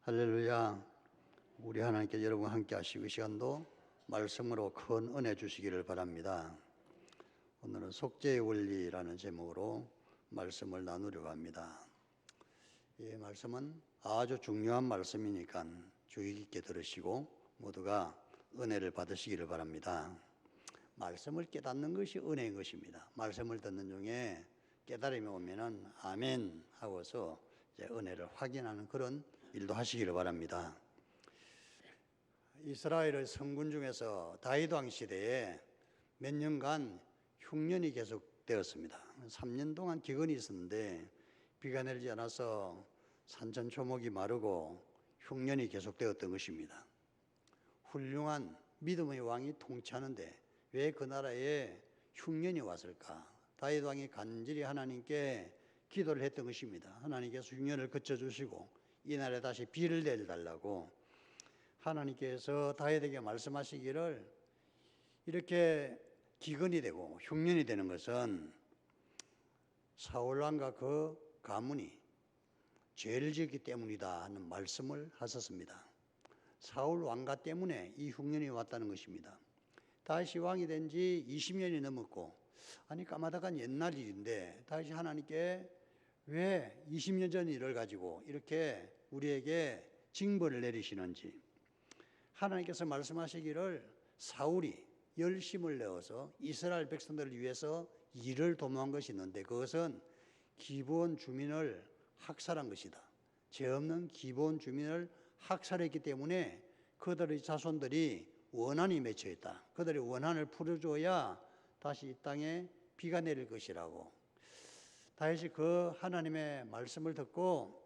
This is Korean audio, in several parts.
할렐루야. 우리 하나님께 여러분과 함께 하시고 이 시간도 말씀으로 큰 은혜 주시기를 바랍니다. 오늘은 속죄의 원리라는 제목으로 말씀을 나누려고 합니다. 이 말씀은 아주 중요한 말씀이니까 주의 깊게 들으시고 모두가 은혜를 받으시기를 바랍니다. 말씀을 깨닫는 것이 은혜인 것입니다. 말씀을 듣는 중에 깨달음이 오면은 아멘 하고서 이제 은혜를 확인하는 그런 일도 하시기를 바랍니다. 이스라엘의 성군 중에서 다윗 왕 시대에 몇 년간 흉년이 계속되었습니다. 3년 동안 기근이 있었는데 비가 내리지 않아서 산천초목이 마르고 흉년이 계속되었던 것입니다. 훌륭한 믿음의 왕이 통치하는데 왜 그 나라에 흉년이 왔을까? 다윗 왕이 간절히 하나님께 기도를 했던 것입니다. 하나님께서 흉년을 그쳐주시고 이 날에 다시 비를 내려달라고 하나님께서 다윗에게 말씀하시기를, 이렇게 기근이 되고 흉년이 되는 것은 사울 왕과 그 가문이 죄를 지었기 때문이다 하는 말씀을 하셨습니다. 사울 왕가 때문에 이 흉년이 왔다는 것입니다. 다윗이 왕이 된 지 20년이 넘었고, 아니 까마득한 옛날 일인데 다윗이 하나님께 왜 20년 전 일을 가지고 이렇게 우리에게 징벌을 내리시는지, 하나님께서 말씀하시기를 사울이 열심을 내어서 이스라엘 백성들을 위해서 일을 도모한 것이 있는데 그것은 기브온 주민을 학살한 것이다. 죄 없는 기브온 주민을 학살했기 때문에 그들의 자손들이 원한이 맺혀 있다. 그들의 원한을 풀어줘야 다시 이 땅에 비가 내릴 것이라고. 다윗이 그 하나님의 말씀을 듣고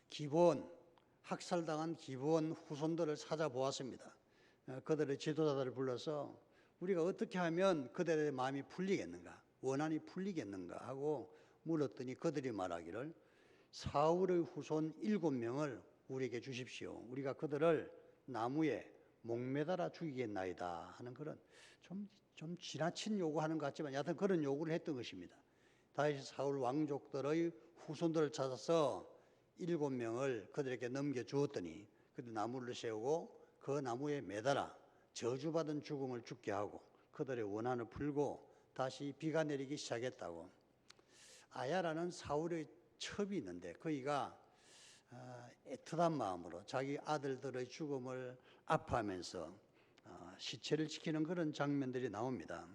기브온, 학살당한 기브온 후손들을 찾아보았습니다. 그들의 지도자들을 불러서 우리가 어떻게 하면 그들의 마음이 풀리겠는가, 원한이 풀리겠는가 하고 물었더니 그들이 말하기를 사울의 후손 7명을 우리에게 주십시오. 우리가 그들을 나무에 목매달아 죽이겠나이다 하는 그런 좀 지나친 요구하는 것 같지만 여하튼 그런 요구를 했던 것입니다. 다윗이 사울 왕족들의 후손들을 찾아서 7명을 그들에게 넘겨주었더니 그들 나무를 세우고 그 나무에 매달아 저주받은 죽음을 죽게 하고 그들의 원한을 풀고 다시 비가 내리기 시작했다고. 아야라는 사울의 첩이 있는데 그이가 애틋한 마음으로 자기 아들들의 죽음을 아파하면서 시체를 지키는 그런 장면들이 나옵니다.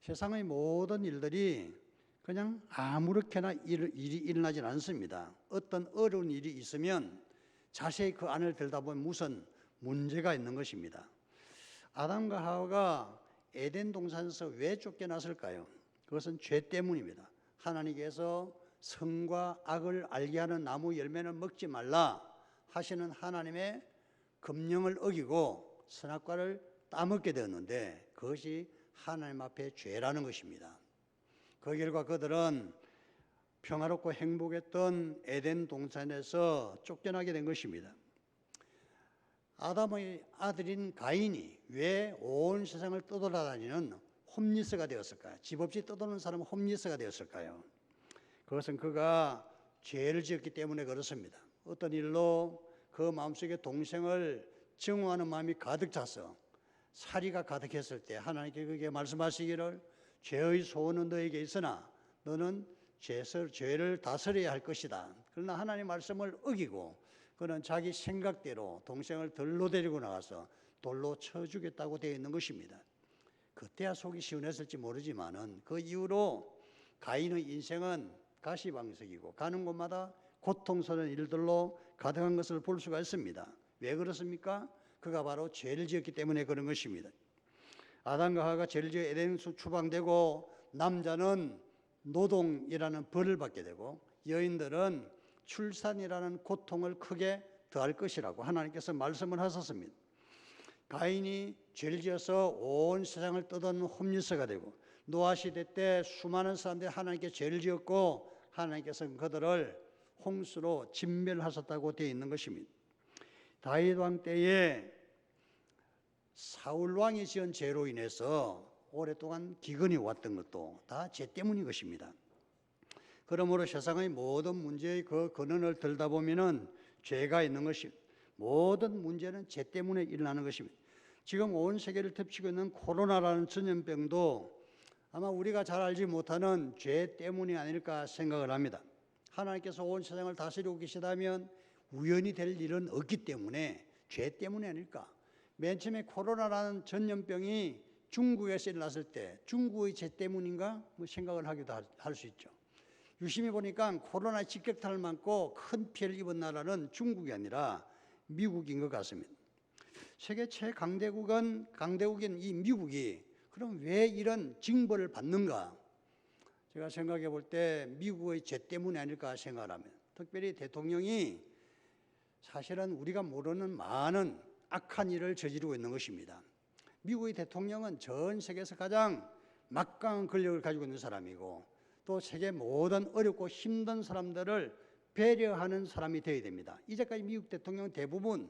세상의 모든 일들이 그냥 아무렇게나 일이 일어나진 않습니다. 어떤 어려운 일이 있으면 자세히 그 안을 들여다보면 무슨 문제가 있는 것입니다. 아담과 하와가 에덴 동산에서 왜 쫓겨났을까요? 그것은 죄 때문입니다. 하나님께서 선과 악을 알게 하는 나무 열매는 먹지 말라 하시는 하나님의 금령을 어기고 선악과를 따먹게 되었는데 그것이 하나님 앞에 죄라는 것입니다. 그 결과 그들은 평화롭고 행복했던 에덴 동산에서 쫓겨나게 된 것입니다. 아담의 아들인 가인이 왜 온 세상을 떠돌아다니는 홈리스가 되었을까요? 집 없이 떠도는 사람은 홈리스가 되었을까요? 그것은 그가 죄를 지었기 때문에 그렇습니다. 어떤 일로 그 마음속에 동생을 증오하는 마음이 가득 차서 살이가 가득했을 때 하나님께 그에게 말씀하시기를 죄의 소원은 너에게 있으나 너는 죄를 다스려야 할 것이다. 그러나 하나님의 말씀을 어기고 그는 자기 생각대로 동생을 들로 데리고 나가서 돌로 쳐 주겠다고 되어 있는 것입니다. 그때야 속이 시원했을지 모르지만은 그 이후로 가인의 인생은 가시방석이고 가는 곳마다 고통스러운 일들로 가득한 것을 볼 수가 있습니다. 왜 그렇습니까? 그가 바로 죄를 지었기 때문에 그런 것입니다. 아담과 하와가 죄를 지어 에덴에서 추방되고 남자는 노동이라는 벌을 받게 되고 여인들은 출산이라는 고통을 크게 더할 것이라고 하나님께서 말씀을 하셨습니다. 가인이 죄를 지어서 온 세상을 떠도는 홈리스가 되고 노아 시대 때 수많은 사람들이 하나님께 죄를 지었고 하나님께서 그들을 홍수로 진멸하셨다고 되어 있는 것입니다. 다윗 왕 때에 사울 왕이 지은 죄로 인해서 오랫동안 기근이 왔던 것도 다 죄 때문인 것입니다. 그러므로 세상의 모든 문제의 그 근원을 들다 보면은 죄가 있는 것입니다. 모든 문제는 죄 때문에 일어나는 것입니다. 지금 온 세계를 덮치고 있는 코로나라는 전염병도 아마 우리가 잘 알지 못하는 죄 때문이 아닐까 생각을 합니다. 하나님께서 온 세상을 다스리고 계시다면 우연히 될 일은 없기 때문에 죄 때문이 아닐까. 맨 처음에 코로나라는 전염병이 중국에서 일어났을 때 중국의 죄 때문인가 생각을 하기도 할 수 있죠. 유심히 보니까 코로나 직격탄을 맞고 큰 피해를 입은 나라는 중국이 아니라 미국인 것 같습니다. 세계 최강대국인 이 미국이 그럼 왜 이런 징벌을 받는가? 제가 생각해 볼 때 미국의 죄 때문이 아닐까 생각을 합니다. 특별히 대통령이 사실은 우리가 모르는 많은 악한 일을 저지르고 있는 것입니다. 미국의 대통령은 전 세계에서 가장 막강한 권력을 가지고 있는 사람이고 또 세계 모든 어렵고 힘든 사람들을 배려하는 사람이 되어야 됩니다. 이제까지 미국 대통령은 대부분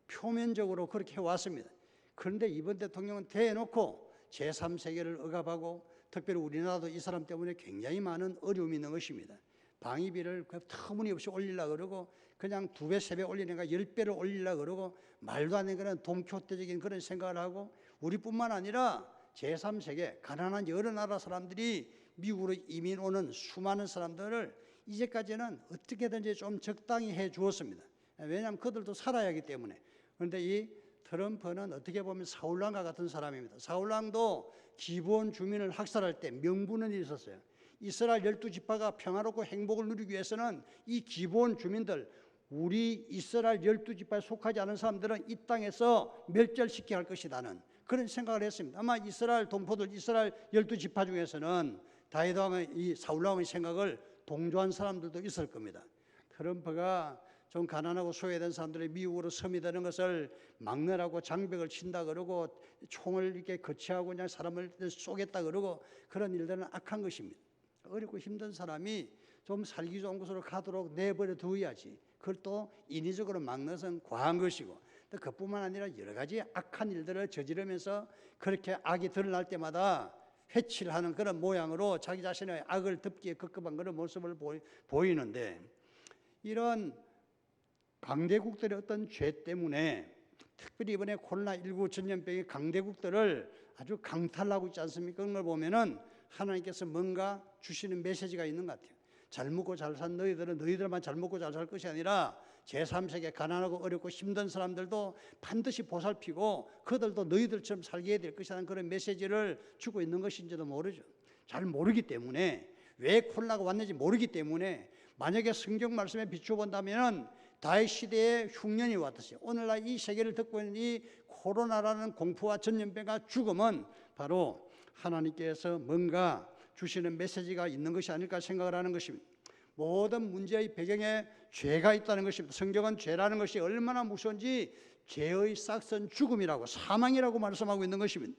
표면적으로 그렇게 해왔습니다. 그런데 이번 대통령은 대놓고 제3세계를 억압하고 특별히 우리나라도 이 사람 때문에 굉장히 많은 어려움이 있는 것입니다. 방위비를 터무니없이 올리려고 그러고 그냥 2배, 3배 올리니까 10배를 올리려고 그러고 말도 안 되는 그런 돈키호테적인 그런 생각을 하고 우리뿐만 아니라 제3세계 가난한 여러 나라 사람들이 미국으로 이민 오는 수많은 사람들을 이제까지는 어떻게든지 좀 적당히 해 주었습니다. 왜냐하면 그들도 살아야 하기 때문에. 그런데 이 트럼프는 어떻게 보면 사울왕과 같은 사람입니다. 사울왕도 기브온 주민을 학살할 때 명분은 있었어요. 이스라엘 12지파가 평화롭고 행복을 누리기 위해서는 이 기브온 주민들, 우리 이스라엘 12지파에 속하지 않은 사람들은 이 땅에서 멸절시켜야 할 것이라는 그런 생각을 했습니다. 아마 이스라엘 동포들, 이스라엘 12지파 중에서는 다윗 왕의 이 사울 왕의 생각을 동조한 사람들도 있을 겁니다. 트럼프가 좀 가난하고 소외된 사람들이 미국으로 서미되는 것을 막느라고 장벽을 친다 그러고 총을 이렇게 거치하고 그냥 사람을 쏘겠다 그러고 그런 일들은 악한 것입니다. 어렵고 힘든 사람이 좀 살기 좋은 곳으로 가도록 내버려 두어야지. 그걸 또 인위적으로 막는 것은 과한 것이고 또 그뿐만 아니라 여러 가지 악한 일들을 저지르면서 그렇게 악이 드러날 때마다 회치를 하는 그런 모양으로 자기 자신의 악을 덮기에 급급한 그런 모습을 보이는데 이런 강대국들의 어떤 죄 때문에 특별히 이번에 코로나19 전염병이 강대국들을 아주 강탈하고 있지 않습니까? 그런 걸 보면은 하나님께서 뭔가 주시는 메시지가 있는 것 같아요. 잘 먹고 잘 산 너희들은 너희들만 잘 먹고 잘 살 것이 아니라 제3세계 가난하고 어렵고 힘든 사람들도 반드시 보살피고 그들도 너희들처럼 살게 해야 될 것이라는 그런 메시지를 주고 있는 것인지도 모르죠. 잘 모르기 때문에 왜 코로나가 왔는지 모르기 때문에 만약에 성경 말씀에 비추어 본다면 다윗 시대의 흉년이 왔듯이 오늘날 이 세계를 덮고 있는 이 코로나라는 공포와 전염병과 죽음은 바로 하나님께서 뭔가 주시는 메시지가 있는 것이 아닐까 생각을 하는 것입니다. 모든 문제의 배경에 죄가 있다는 것입니다. 성경은 죄라는 것이 얼마나 무서운지 죄의 싹은 죽음이라고 사망이라고 말씀하고 있는 것입니다.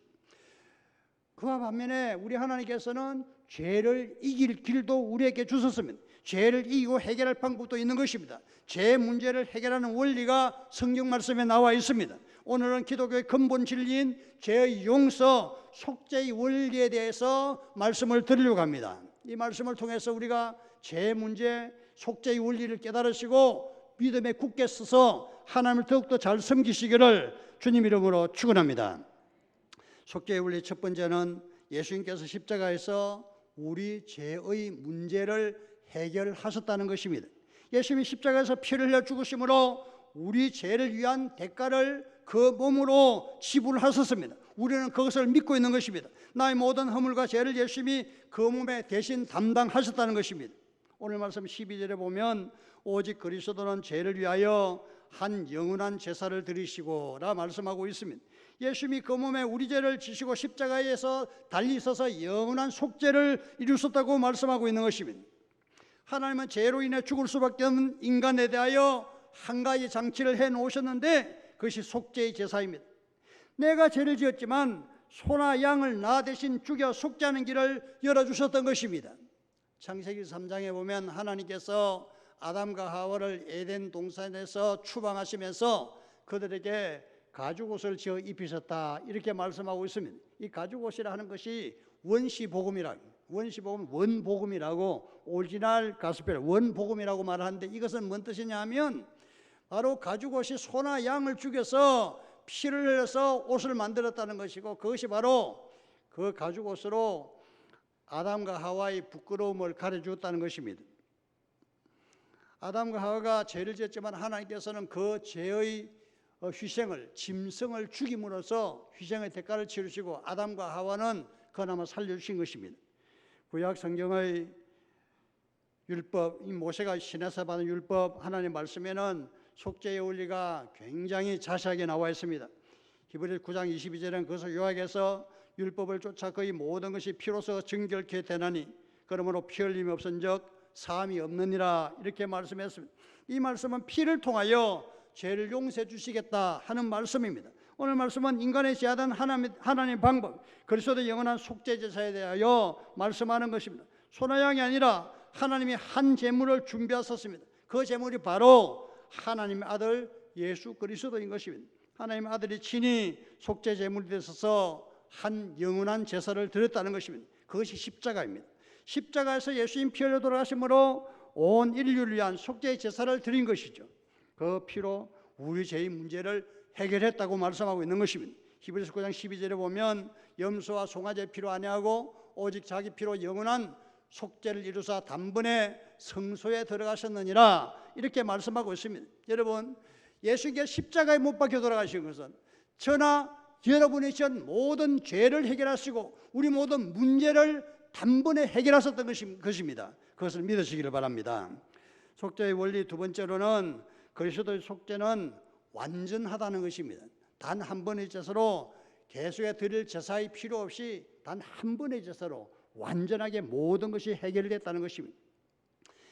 그와 반면에 우리 하나님께서는 죄를 이길 길도 우리에게 주셨습니다. 죄를 이기고 해결할 방법도 있는 것입니다. 죄 문제를 해결하는 원리가 성경 말씀에 나와 있습니다. 오늘은 기독교의 근본 진리인 죄의 용서, 속죄의 원리에 대해서 말씀을 드리려고 합니다. 이 말씀을 통해서 우리가 죄 문제, 속죄의 원리를 깨달으시고 믿음에 굳게 서서 하나님을 더욱더 잘 섬기시기를 주님 이름으로 축원합니다. 속죄의 원리 첫 번째는 예수님께서 십자가에서 우리 죄의 문제를 해결하셨다는 것입니다. 예수님이 십자가에서 피를 흘려 죽으심으로 우리 죄를 위한 대가를 그 몸으로 지불하셨습니다. 우리는 그것을 믿고 있는 것입니다. 나의 모든 허물과 죄를 예수님이 그 몸에 대신 담당하셨다는 것입니다. 오늘 말씀 12절에 보면 오직 그리스도는 죄를 위하여 한 영원한 제사를 드리시고 라 말씀하고 있습니다. 예수님이 그 몸에 우리 죄를 지시고 십자가에서 달리 있어서 영원한 속죄를 이루셨다고 말씀하고 있는 것입니다. 하나님은 죄로 인해 죽을 수밖에 없는 인간에 대하여 한 가지 장치를 해놓으셨는데 그것이 속죄의 제사입니다. 내가 죄를 지었지만 소나 양을 나 대신 죽여 속죄하는 길을 열어주셨던 것입니다. 창세기 3장에 보면 하나님께서 아담과 하와를 에덴 동산에서 추방하시면서 그들에게 가죽옷을 지어 입히셨다 이렇게 말씀하고 있습니다. 이 가죽옷이라 하는 것이 원복음이라고 오리지널 가스펠 원복음이라고 말하는데 이것은 뭔 뜻이냐 하면 바로 가죽옷이 소나 양을 죽여서 피를 흘려서 옷을 만들었다는 것이고, 그것이 바로 그 가죽옷으로 아담과 하와의 부끄러움을 가려주었다는 것입니다. 아담과 하와가 죄를 지었지만 하나님께서는 그 죄의 희생을, 짐승을 죽임으로써 희생의 대가를 치르시고 아담과 하와는 그나마 살려주신 것입니다. 구약 성경의 율법, 이 모세가 신에서 받은 율법, 하나님 말씀에는 속죄의 원리가 굉장히 자세하게 나와 있습니다. 히브리서 9장 22절에는 그것을 요약해서 율법을 쫓아 거의 모든 것이 피로서 정결케 되나니 그러므로 피 흘림이 없은즉 사함이 없느니라, 이렇게 말씀했습니다. 이 말씀은 피를 통하여 죄를 용서해 주시겠다 하는 말씀입니다. 오늘 말씀은 인간의 제하던 하나님 방법, 그리스도의 영원한 속죄 제사에 대하여 말씀하는 것입니다. 소나 양이 아니라 하나님이 한 제물을 준비하셨습니다. 그 제물이 바로 하나님의 아들 예수 그리스도인 것입니다. 하나님의 아들이 친히 속죄 제물이 되셔서 한 영원한 제사를 드렸다는 것입니다. 그것이 십자가입니다. 십자가에서 예수님 피 흘려 돌아가심으로 온 인류를 위한 속죄의 제사를 드린 것이죠. 그 피로 우리 죄의 문제를 해결했다고 말씀하고 있는 것입니다. 히브리서 9장 12절에 보면 염소와 송아지의 피로 아니하고 오직 자기 피로 영원한 속죄를 이루사 단번에 성소에 들어가셨느니라, 이렇게 말씀하고 있습니다. 여러분, 예수님께 십자가에 못 박혀 돌아가신 것은 저나 여러분이 전 모든 죄를 해결하시고 우리 모든 문제를 단번에 해결하셨던 것입니다. 그것을 믿으시기를 바랍니다. 속죄의 원리 두 번째로는 그리스도의 속죄는 완전하다는 것입니다. 단 한 번의 제사로 계속해 드릴 제사의 필요 없이 단 한 번의 제사로 완전하게 모든 것이 해결됐다는 것입니다.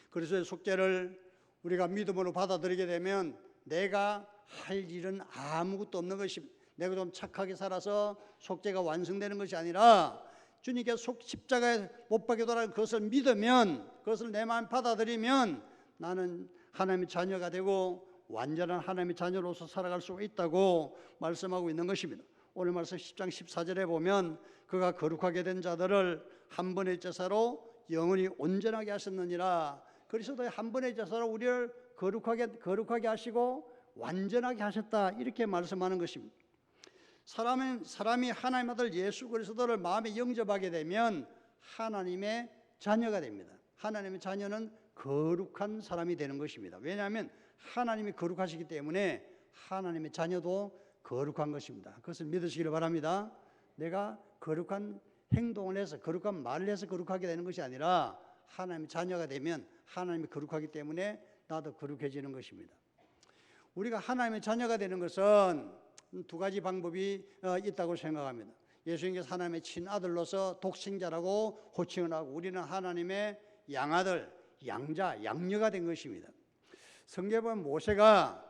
그리스도의 속죄를 우리가 믿음으로 받아들이게 되면 내가 할 일은 아무것도 없는 것입니다. 내가 좀 착하게 살아서 속죄가 완성되는 것이 아니라 주님께서 십자가에 못 박혀 돌아간 그것을 믿으면, 그것을 내 마음에 받아들이면 나는 하나님의 자녀가 되고 완전한 하나님의 자녀로서 살아갈 수 있다고 말씀하고 있는 것입니다. 오늘 말씀 10장 14절에 보면 그가 거룩하게 된 자들을 한 번의 제사로 영원히 온전하게 하셨느니라. 그리스도의 한 번의 제사로 우리를 거룩하게 하시고 완전하게 하셨다, 이렇게 말씀하는 것입니다. 사람이 하나님 아들 예수 그리스도를 마음에 영접하게 되면 하나님의 자녀가 됩니다. 하나님의 자녀는 거룩한 사람이 되는 것입니다. 왜냐하면 하나님이 거룩하시기 때문에 하나님의 자녀도 거룩한 것입니다. 그것을 믿으시기를 바랍니다. 내가 거룩한 행동을 해서, 거룩한 말을 해서 거룩하게 되는 것이 아니라 하나님의 자녀가 되면 하나님이 거룩하기 때문에 나도 거룩해지는 것입니다. 우리가 하나님의 자녀가 되는 것은 두 가지 방법이 있다고 생각합니다. 예수님께서 하나님의 친아들로서 독생자라고 호칭을 하고 우리는 하나님의 양아들, 양자, 양녀가 된 것입니다. 성경에 보면 모세가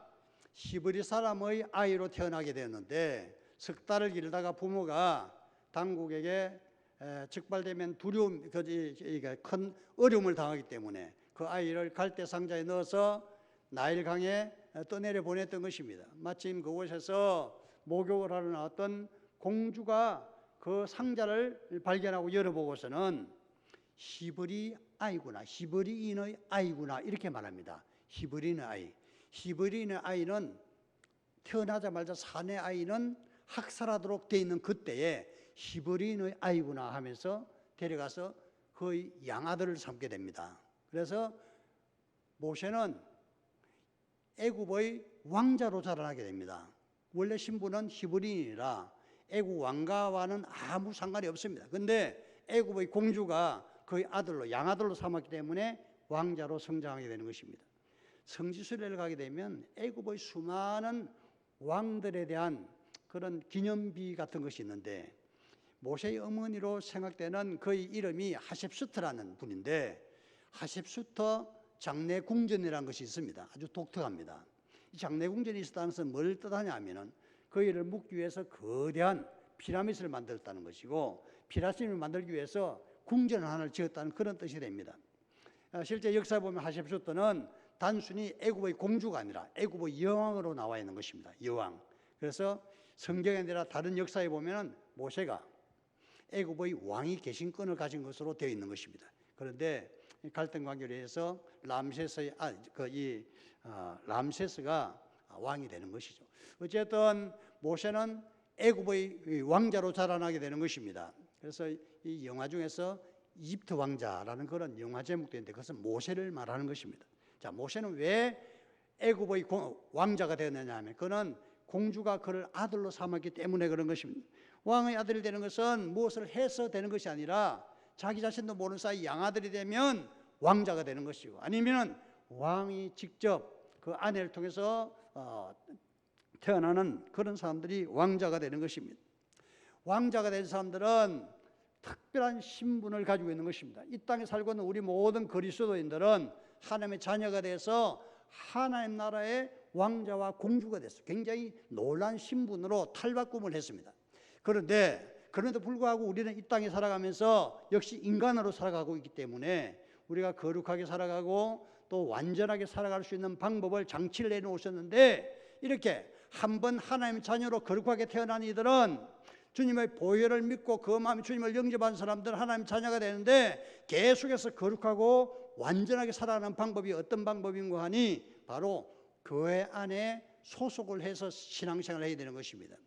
히브리 사람의 아이로 태어나게 되었는데 석 달을 기르다가 부모가 당국에게 적발되면 큰 어려움을 당하기 때문에 그 아이를 갈대 상자에 넣어서 나일강에 떠내려 보냈던 것입니다. 마침 그곳에서 목욕을 하러 나왔던 공주가 그 상자를 발견하고 열어보고서는 히브리 아이구나, 히브리인의 아이구나, 이렇게 말합니다. 히브리인의 아이. 히브리인의 아이는 태어나자마자 사내 아이는 학살하도록 되어 있는 그때에 히브리인의 아이구나 하면서 데려가서 그의 양아들을 삼게 됩니다. 그래서 모세는 애굽의 왕자로 자라나게 됩니다. 원래 신분은 히브리인이라 애굽 왕가와는 아무 상관이 없습니다. 그런데 애굽의 공주가 그의 아들로, 양아들로 삼았기 때문에 왕자로 성장하게 되는 것입니다. 성지순례를 가게 되면 애굽의 수많은 왕들에 대한 그런 기념비 같은 것이 있는데 모세의 어머니로 생각되는 그의 이름이 하셉수트라는 분인데 하셉수터 장례궁전이라는 것이 있습니다. 아주 독특합니다. 이 장례궁전이 있었다는 것은 뭘 뜻하냐면은 그 일을 묻기 위해서 거대한 피라미드를 만들었다는 것이고 피라미드를 만들기 위해서 궁전을 하나를 지었다는 그런 뜻이 됩니다. 실제 역사에 보면 하셉수터는 단순히 애굽의 공주가 아니라 애굽의 여왕으로 나와 있는 것입니다. 여왕. 그래서 성경에 아니라 다른 역사에 보면은 모세가 애굽의 왕이 계신 끈을 가진 것으로 되어 있는 것입니다. 그런데 갈등 관계로 해서 람세스가 왕이 되는 것이죠. 어쨌든 모세는 애굽의 왕자로 자라나게 되는 것입니다. 그래서 이 영화 중에서 이집트 왕자라는 그런 영화 제목도 있는데 그것은 모세를 말하는 것입니다. 자, 모세는 왜 애굽의 왕자가 되었느냐 하면 그는 공주가 그를 아들로 삼았기 때문에 그런 것입니다. 왕의 아들이 되는 것은 무엇을 해서 되는 것이 아니라 자기 자신도 모르는 사이 양아들이 되면 왕자가 되는 것이고, 아니면 왕이 직접 그 아내를 통해서 태어나는 그런 사람들이 왕자가 되는 것입니다. 왕자가 된 사람들은 특별한 신분을 가지고 있는 것입니다. 이 땅에 살고 있는 우리 모든 그리스도인들은 하나님의 자녀가 돼서 하나님 나라의 왕자와 공주가 됐어요. 굉장히 놀라운 신분으로 탈바꿈을 했습니다. 그런데도 불구하고 우리는 이 땅에 살아가면서 역시 인간으로 살아가고 있기 때문에 우리가 거룩하게 살아가고 또 완전하게 살아갈 수 있는 방법을 장치를 내놓으셨는데, 이렇게 한번 하나님의 자녀로 거룩하게 태어난 이들은 주님의 보혈을 믿고 그 마음에 주님을 영접한 사람들은 하나님 자녀가 되는데, 계속해서 거룩하고 완전하게 살아가는 방법이 어떤 방법인가 하니 바로 교회 안에 소속을 해서 신앙생활을 해야 되는 것입니다.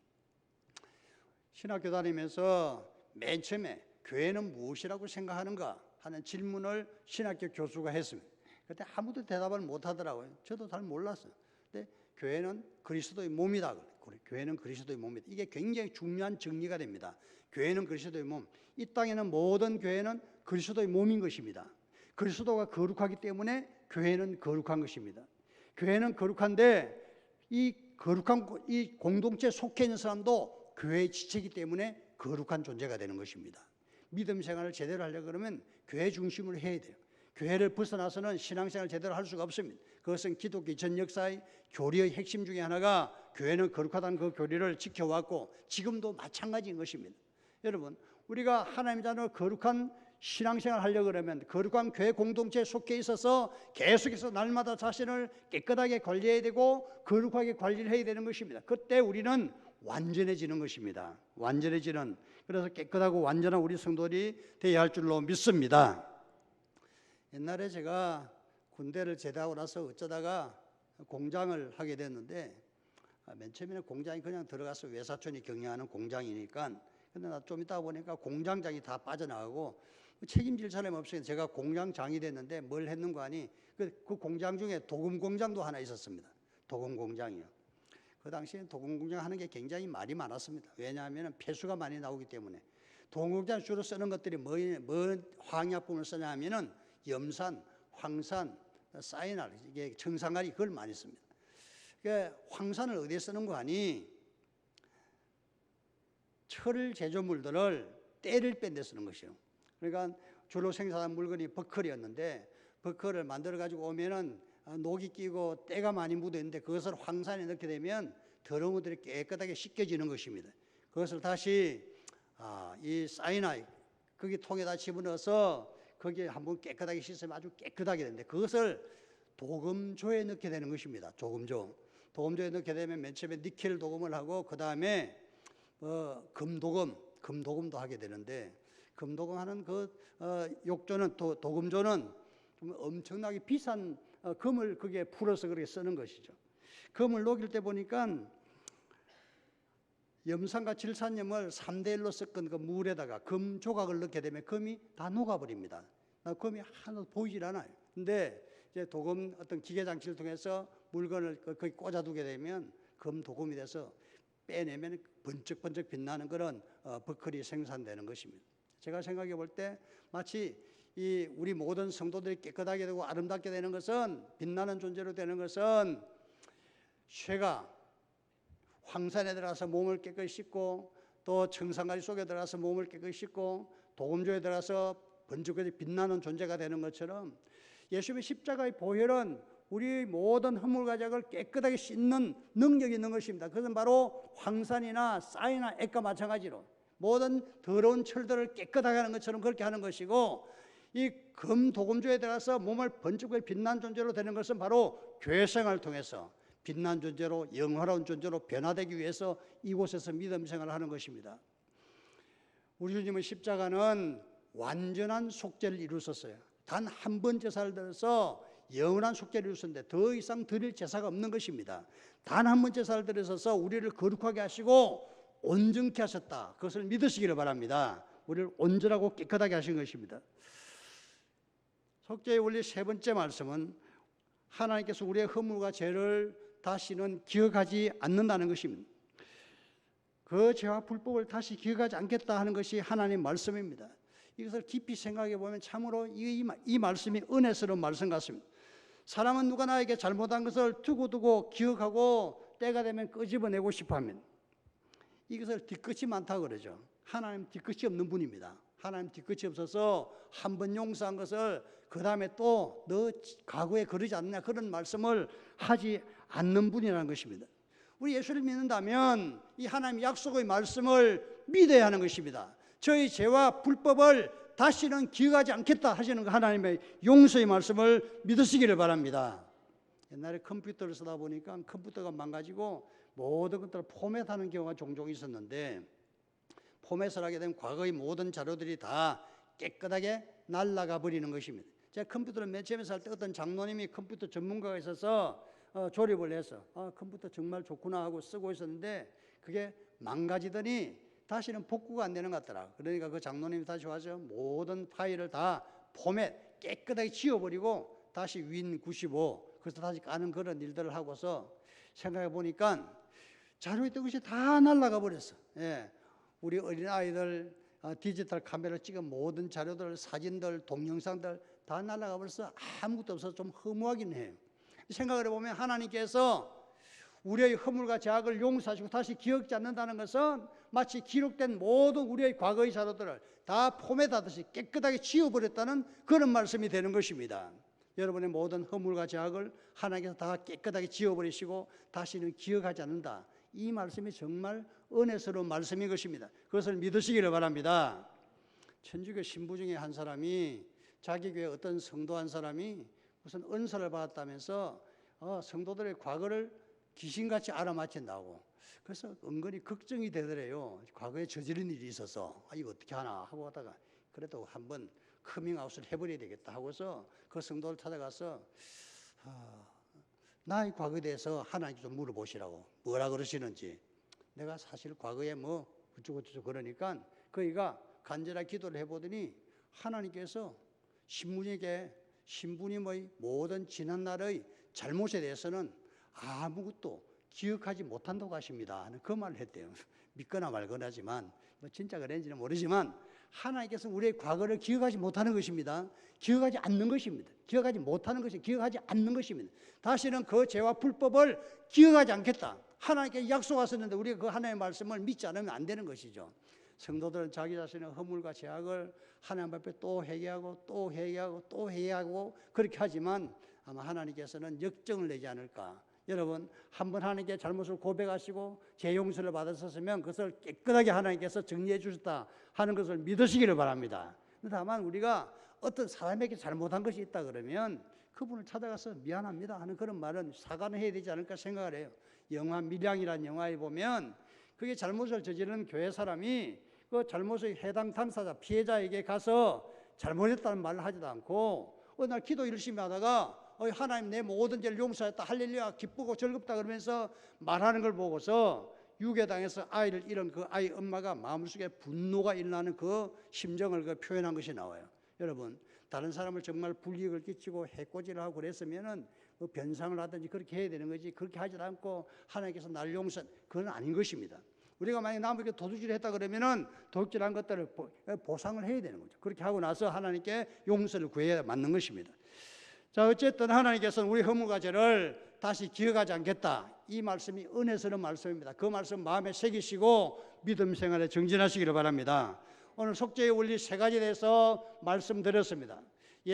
신학교 다니면서 맨 처음에 교회는 무엇이라고 생각하는가 하는 질문을 신학교 교수가 했습니다. 그때 아무도 대답을 못 하더라고요. 저도 잘 몰랐어요. 근데 교회는 그리스도의 몸이다. 교회는 그리스도의 몸이다. 이게 굉장히 중요한 정리가 됩니다. 교회는 그리스도의 몸. 이 땅에는 모든 교회는 그리스도의 몸인 것입니다. 그리스도가 거룩하기 때문에 교회는 거룩한 것입니다. 교회는 거룩한데 이 거룩한 이 공동체에 속해 있는 사람도 교회의 지체이기 때문에 거룩한 존재가 되는 것입니다. 믿음 생활을 제대로 하려고 그러면 교회 중심으로 해야 돼요. 교회를 벗어나서는 신앙생활을 제대로 할 수가 없습니다. 그것은 기독교 전 역사의 교리의 핵심 중에 하나가 교회는 거룩하다는 그 교리를 지켜왔고 지금도 마찬가지인 것입니다. 여러분, 우리가 하나님 자녀 거룩한 신앙생활을 하려고 그러면 거룩한 교회 공동체에 속해 있어서 계속해서 날마다 자신을 깨끗하게 관리해야 되고 거룩하게 관리를 해야 되는 것입니다. 그때 우리는 완전해지는 것입니다. 완전해지는, 그래서 깨끗하고 완전한 우리 성도들이 되어야 할 줄로 믿습니다. 옛날에 제가 군대를 제대하고 나서 어쩌다가 공장을 하게 됐는데, 맨 처음에는 공장이 그냥 들어가서 외사촌이 경영하는 공장이니까, 근데 나 좀 있다 보니까 공장장이 다 빠져나가고 책임질 사람이 없으니까 제가 공장장이 됐는데 뭘 했는가 하니 그 공장 중에 도금 공장도 하나 있었습니다. 도금 공장이요. 그 당시에 도금 공장 하는 게 굉장히 말이 많았습니다. 왜냐하면 폐수가 많이 나오기 때문에. 도금 공장 주로 쓰는 것들이 뭔 화학약품을 쓰냐 하면은 염산, 황산, 사이날, 이게 청산가리, 그걸 많이 씁니다. 그러니까 황산을 어디에 쓰는 거 하니 철 제조물들을 때를 뺀 데 쓰는 것이에요. 그러니까 주로 생산한 물건이 버클이었는데 버클을 만들어 가지고 오면은 녹이 끼고 때가 많이 묻어 있는데 그것을 황산에 넣게 되면 더러운 것들이 깨끗하게 씻겨지는 것입니다. 그것을 다시 이 사이나이 거기 통에다 집어넣어서 거기에 한번 깨끗하게 씻으면 아주 깨끗하게 되는데 그것을 도금조에 넣게 되는 것입니다. 도금조에 넣게 되면 맨 처음에 니켈 도금을 하고 그 다음에 금도금도 하게 되는데, 금도금하는 그 욕조는 도금조는 좀 엄청나게 비싼 금을 그게 풀어서 그렇게 쓰는 것이죠. 금을 녹일 때 보니까 염산과 질산염을 3대1로 섞은 그 물에다가 금 조각을 넣게 되면 금이 다 녹아버립니다. 금이 하나도 보이질 않아요. 근데 이제 도금 어떤 기계 장치를 통해서 물건을 거기 꽂아두게 되면 금 도금이 돼서 빼내면 번쩍번쩍 빛나는 그런 버클이 생산되는 것입니다. 제가 생각해 볼 때 마치 이 우리 모든 성도들이 깨끗하게 되고 아름답게 되는 것은, 빛나는 존재로 되는 것은 쇠가 황산에 들어가서 몸을 깨끗이 씻고 또 청산가리 속에 들어가서 몸을 깨끗이 씻고 도금조에 들어가서 번쩍번쩍 빛나는 존재가 되는 것처럼 예수님의 십자가의 보혈은 우리 모든 허물가작을 깨끗하게 씻는 능력이 있는 것입니다. 그것은 바로 황산이나 쌀이나 액과 마찬가지로 모든 더러운 철들을 깨끗하게 하는 것처럼 그렇게 하는 것이고, 이 금 도금조에 들어가서 몸을 번쩍번쩍 빛난 존재로 되는 것은 바로 교회 생활을 통해서 빛난 존재로, 영화로운 존재로 변화되기 위해서 이곳에서 믿음 생활을 하는 것입니다. 우리 주님의 십자가는 완전한 속죄를 이루셨어요. 단 한 번 제사를 드려서 영원한 속죄를 주셨는데 더 이상 드릴 제사가 없는 것입니다. 단 한 번 제사를 드려서 우리를 거룩하게 하시고 온전케 하셨다. 그것을 믿으시기를 바랍니다. 우리를 온전하고 깨끗하게 하신 것입니다. 속죄의 원리 세 번째 말씀은 하나님께서 우리의 허물과 죄를 다시는 기억하지 않는다는 것입니다. 그 죄와 불법을 다시 기억하지 않겠다 하는 것이 하나님의 말씀입니다. 이것을 깊이 생각해 보면 참으로 이 말씀이 은혜스러운 말씀 같습니다. 사람은 누가 나에게 잘못한 것을 두고두고 기억하고 때가 되면 끄집어내고 싶어합니다. 이것을 뒤끝이 많다고 그러죠. 하나님 뒤끝이 없는 분입니다. 하나님 뒤끝이 없어서 한 번 용서한 것을 그 다음에 또 너 과거에 그러지 않느냐 그런 말씀을 하지 않는 분이라는 것입니다. 우리 예수를 믿는다면 이 하나님 약속의 말씀을 믿어야 하는 것입니다. 저희 죄와 불법을 다시는 기억하지 않겠다 하시는 하나님의 용서의 말씀을 믿으시기를 바랍니다. 옛날에 컴퓨터를 쓰다 보니까 컴퓨터가 망가지고 모든 것들을 포맷하는 경우가 종종 있었는데 포맷을 하게 되면 과거의 모든 자료들이 다 깨끗하게 날아가 버리는 것입니다. 제가 컴퓨터를 맨 처음에 살 때 어떤 장로님이 컴퓨터 전문가가 있어서 조립을 해서 컴퓨터 정말 좋구나 하고 쓰고 있었는데 그게 망가지더니 다시는 복구가 안 되는 것 같더라. 그러니까 그 장로님이 다시 와서 모든 파일을 다 포맷 깨끗하게 지워버리고 다시 윈 95 그래서 다시 까는 그런 일들을 하고서 생각해 보니까 자료에 있던 것이 다 날아가 버렸어. 예. 우리 어린아이들 디지털 카메라를 찍은 모든 자료들, 사진들, 동영상들 다 날아가 버려서 아무것도 없어서 좀 허무하긴 해요. 생각을 해보면 하나님께서 우리의 허물과 죄악을 용서하시고 다시 기억지 않는다는 것은 마치 기록된 모든 우리의 과거의 자료들을 다 포맷하듯이 깨끗하게 지워버렸다는 그런 말씀이 되는 것입니다. 여러분의 모든 허물과 죄악을 하나님께서 다 깨끗하게 지워버리시고 다시는 기억하지 않는다. 이 말씀이 정말 은혜스러운 말씀인 것입니다. 그것을 믿으시기를 바랍니다. 천주교 신부 중에 한 사람이 자기 교회 어떤 성도 한 사람이 무슨 은사를 받았다면서 성도들의 과거를 귀신같이 알아맞힌다고. 그래서 은근히 걱정이 되더래요. 과거에 저지른 일이 있어서 이거 어떻게 하나 하고 하다가 그래도 한번 커밍아웃을 해버려야 되겠다 하고서 그 성도를 찾아가서 나의 과거에 대해서 하나님께 좀 물어보시라고. 뭐라 그러시는지. 내가 사실 과거에 뭐 어쩌고저쩌고 그러니까 그이가 간절하게 기도를 해보더니 하나님께서 신부님의 모든 지난날의 잘못에 대해서는 아무것도 기억하지 못한다고 하십니다 하는 그 말을 했대요. 믿거나 말거나 하지만 뭐 진짜 그랬는지는 모르지만 하나님께서 우리의 과거를 기억하지 못하는 것입니다. 기억하지 않는 것입니다. 기억하지 못하는 것이 기억하지 않는 것입니다. 다시는 그 죄와 불법을 기억하지 않겠다. 하나님께 약속하셨는데 우리가 그 하나님의 말씀을 믿지 않으면 안 되는 것이죠. 성도들은 자기 자신의 허물과 죄악을 하나님 앞에 또 회개하고 또 회개하고 또 회개하고 그렇게 하지만 아마 하나님께서는 역정을 내지 않을까. 여러분 한번 하나님께 잘못을 고백하시고 죄 용서를 받았었으면 그것을 깨끗하게 하나님께서 정리해 주셨다 하는 것을 믿으시기를 바랍니다. 다만 우리가 어떤 사람에게 잘못한 것이 있다 그러면 그분을 찾아가서 미안합니다 하는 그런 말은 사과는 해야 되지 않을까 생각을 해요. 영화 밀양이라는 영화에 보면 그게 잘못을 저지른 교회 사람이 그 잘못의 해당 당사자 피해자에게 가서 잘못했다는 말을 하지도 않고 어느 날 기도 열심히 하다가 하나님 내 모든 죄를 용서했다 할렐루야 기쁘고 즐겁다 그러면서 말하는 걸 보고서 유괴당해서 아이를 잃은 그 아이 엄마가 마음속에 분노가 일어나는 그 심정을 표현한 것이 나와요. 여러분 다른 사람을 정말 불이익을 끼치고 해코지를 하고 그랬으면은 뭐 변상을 하든지 그렇게 해야 되는 거지 그렇게 하지 않고 하나님께서 날 용서 그건 아닌 것입니다. 우리가 만약 남에게 도둑질을 했다 그러면은 도둑질한 것들을 보상을 해야 되는 거죠. 그렇게 하고 나서 하나님께 용서를 구해야 맞는 것입니다. 자 어쨌든 하나님께서는 우리 허물과 죄를 다시 기억하지 않겠다. 이 말씀이 은혜스러운 말씀입니다. 그 말씀 마음에 새기시고 믿음 생활에 정진하시기를 바랍니다. 오늘 속죄의 원리 세 가지에 대해서 말씀드렸습니다.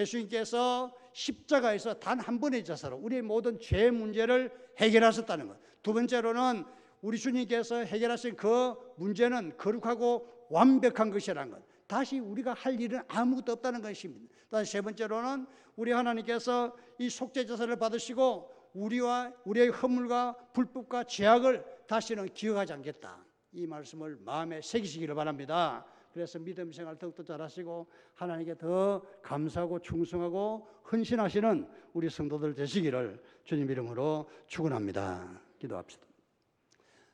예수님께서 십자가에서 단 한 번의 제사로 우리의 모든 죄 문제를 해결하셨다는 것. 두 번째로는 우리 주님께서 해결하신 그 문제는 거룩하고 완벽한 것이라는 것. 다시 우리가 할 일은 아무것도 없다는 것입니다. 다시 세 번째로는 우리 하나님께서 이 속죄 제사를 받으시고 우리와 우리의 허물과 불법과 죄악을 다시는 기억하지 않겠다. 이 말씀을 마음에 새기시기를 바랍니다. 그래서 믿음 생활 더욱더 잘하시고 하나님께 더 감사하고 충성하고 헌신하시는 우리 성도들 되시기를 주님 이름으로 축원합니다. 기도합시다.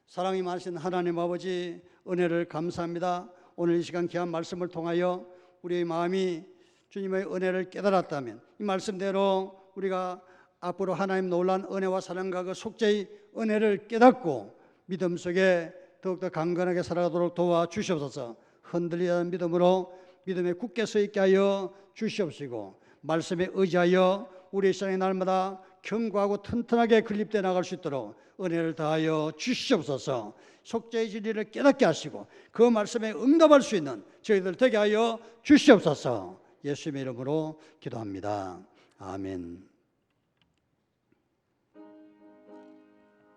사랑이 많으신 하나님 아버지, 은혜를 감사합니다. 오늘 이 시간 귀한 말씀을 통하여 우리의 마음이 주님의 은혜를 깨달았다면 이 말씀대로 우리가 앞으로 하나님 놀란 은혜와 사랑과 그 속죄의 은혜를 깨닫고 믿음 속에 더욱더 강건하게 살아가도록 도와주시옵소서. 흔들리지 않는 믿음으로 믿음에 굳게 서 있게 하여 주시옵시고 말씀에 의지하여 우리 일상의 날마다 견고하고 튼튼하게 건립되어 나갈 수 있도록 은혜를 다하여 주시옵소서. 속죄의 진리를 깨닫게 하시고 그 말씀에 응답할 수 있는 저희들 되게 하여 주시옵소서. 예수님의 이름으로 기도합니다. 아멘.